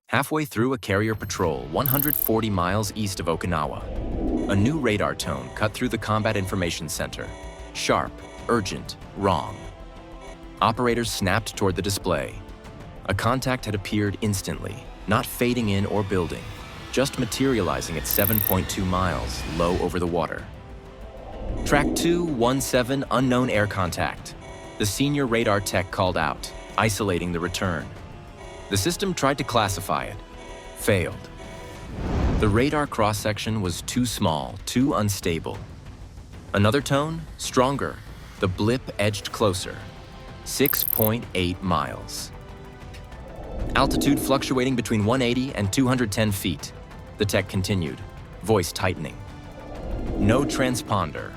Halfway through a carrier patrol 140 miles east of Okinawa, a new radar tone cut through the Combat Information Center. Sharp, urgent, wrong. Operators snapped toward the display. A contact had appeared instantly, not fading in or building, just materializing at 7.2 miles, low over the water. Track 217, unknown air contact. The senior radar tech called out, isolating the return. The system tried to classify it. Failed. The radar cross-section was too small, too unstable. Another tone, stronger. The blip edged closer. 6.8 miles. Altitude fluctuating between 180 and 210 feet. The tech continued, voice tightening. No transponder.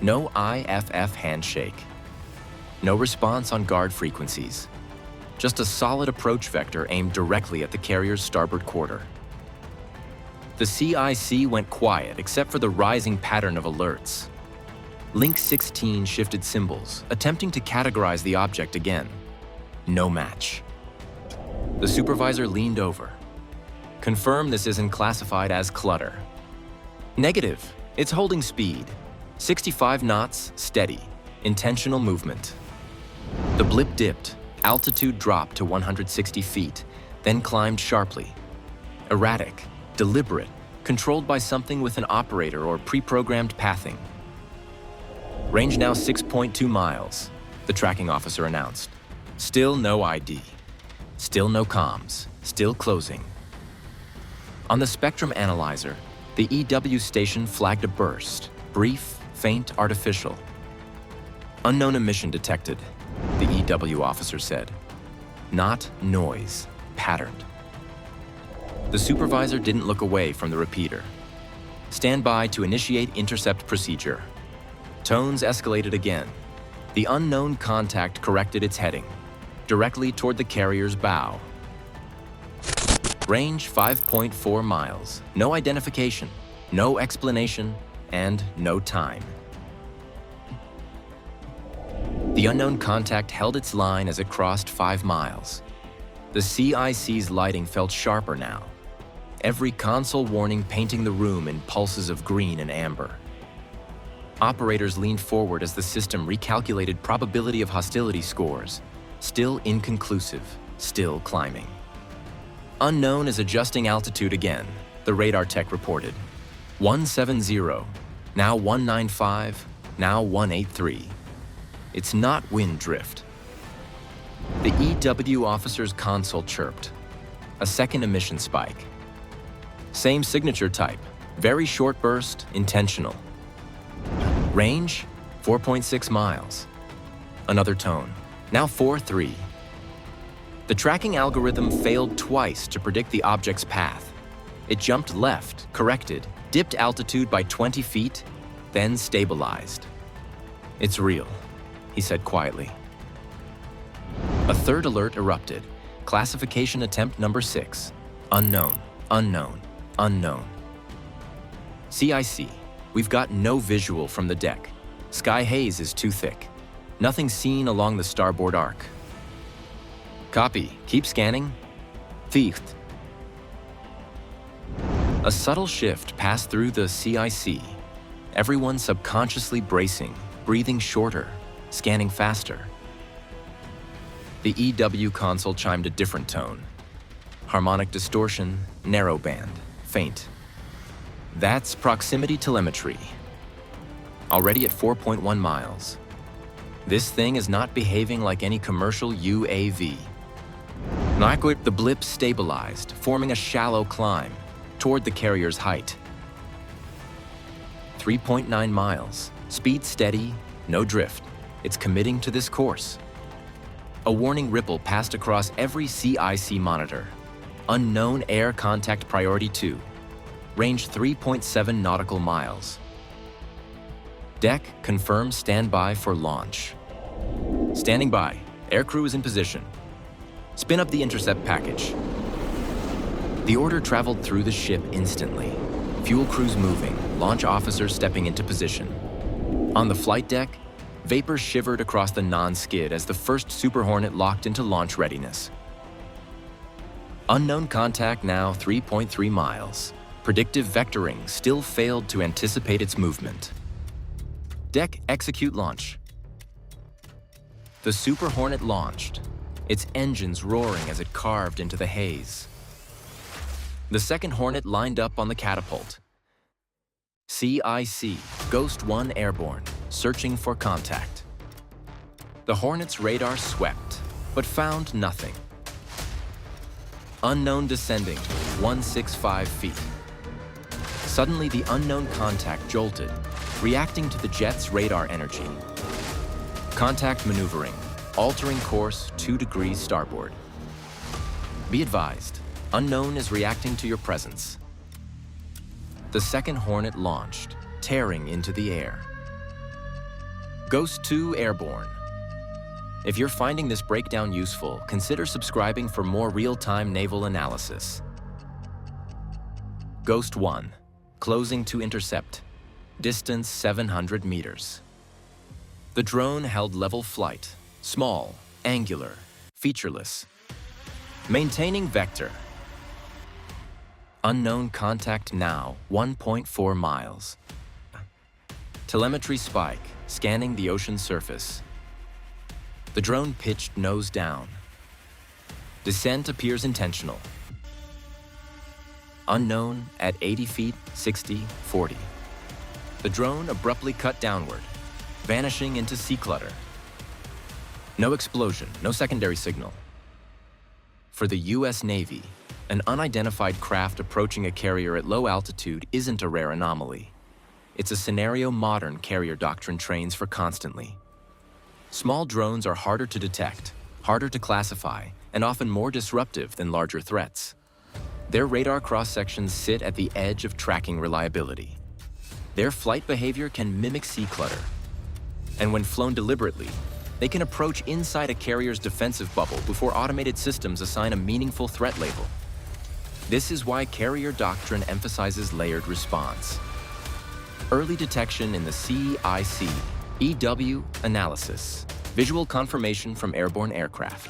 No IFF handshake. No response on guard frequencies. Just a solid approach vector aimed directly at the carrier's starboard quarter. The CIC went quiet except for the rising pattern of alerts. Link 16 shifted symbols, attempting to categorize the object again. No match. The supervisor leaned over. Confirm this isn't classified as clutter. Negative. It's holding speed. 65 knots, steady. Intentional movement. The blip dipped. Altitude dropped to 160 feet, then climbed sharply. Erratic, deliberate, controlled by something with an operator or pre-programmed pathing. Range now 6.2 miles, the tracking officer announced. Still no ID. Still no comms. Still closing. On the spectrum analyzer, the EW station flagged a burst. Brief, faint, artificial. Unknown emission detected, the EW officer said. Not noise, patterned. The supervisor didn't look away from the repeater. Stand by to initiate intercept procedure. Tones escalated again. The unknown contact corrected its heading, directly toward the carrier's bow. Range 5.4 miles, no identification, no explanation, and no time. The unknown contact held its line as it crossed 5 miles. The CIC's lighting felt sharper now, every console warning painting the room in pulses of green and amber. Operators leaned forward as the system recalculated probability of hostility scores, still inconclusive, still climbing. Unknown is adjusting altitude again, the radar tech reported. 170, now 195, now 183. It's not wind drift. The EW officer's console chirped. A second emission spike. Same signature type, very short burst, intentional. Range, 4.6 miles. Another tone, now 4.3. The tracking algorithm failed twice to predict the object's path. It jumped left, corrected, dipped altitude by 20 feet, then stabilized. It's real, he said quietly. A third alert erupted. Classification attempt number 6. Unknown, unknown, unknown. CIC, we've got no visual from the deck. Sky haze is too thick. Nothing seen along the starboard arc. Copy, keep scanning. Thieft. A subtle shift passed through the CIC. Everyone subconsciously bracing, breathing shorter, scanning faster. The EW console chimed a different tone. Harmonic distortion, narrow band, faint. That's proximity telemetry. Already at 4.1 miles. This thing is not behaving like any commercial UAV. The blip stabilized, forming a shallow climb toward the carrier's height. 3.9 miles, speed steady, no drift. It's committing to this course. A warning ripple passed across every CIC monitor. Unknown air contact priority 2. Range 3.7 nautical miles. Deck confirms standby for launch. Standing by. Aircrew is in position. Spin up the intercept package. The order traveled through the ship instantly. Fuel crews moving, launch officers stepping into position. On the flight deck, vapor shivered across the non-skid as the first Super Hornet locked into launch readiness. Unknown contact now 3.3 miles. Predictive vectoring still failed to anticipate its movement. Deck execute launch. The Super Hornet launched, its engines roaring as it carved into the haze. The second Hornet lined up on the catapult. CIC, Ghost 1 airborne, searching for contact. The Hornet's radar swept, but found nothing. Unknown descending, 165 feet. Suddenly, the unknown contact jolted, reacting to the jet's radar energy. Contact maneuvering, altering course 2 degrees starboard. Be advised, unknown is reacting to your presence. The second Hornet launched, tearing into the air. Ghost 2 airborne. If you're finding this breakdown useful, consider subscribing for more real-time naval analysis. Ghost 1, closing to intercept. Distance 700 meters. The drone held level flight, small, angular, featureless. Maintaining vector. Unknown contact now, 1.4 miles. Telemetry spike, scanning the ocean surface. The drone pitched nose down. Descent appears intentional. Unknown at 80 feet, 60, 40. The drone abruptly cut downward, vanishing into sea clutter. No explosion, no secondary signal. For the US Navy, an unidentified craft approaching a carrier at low altitude isn't a rare anomaly. It's a scenario modern carrier doctrine trains for constantly. Small drones are harder to detect, harder to classify, and often more disruptive than larger threats. Their radar cross-sections sit at the edge of tracking reliability. Their flight behavior can mimic sea clutter. And when flown deliberately, they can approach inside a carrier's defensive bubble before automated systems assign a meaningful threat label. This is why carrier doctrine emphasizes layered response. Early detection in the CIC, EW analysis, visual confirmation from airborne aircraft,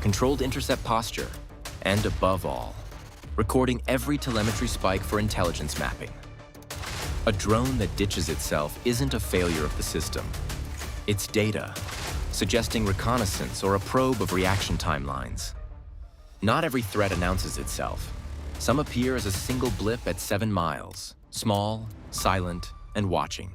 controlled intercept posture, and above all, recording every telemetry spike for intelligence mapping. A drone that ditches itself isn't a failure of the system. It's data, suggesting reconnaissance or a probe of reaction timelines. Not every threat announces itself. Some appear as a single blip at 7 miles, small, silent, and watching.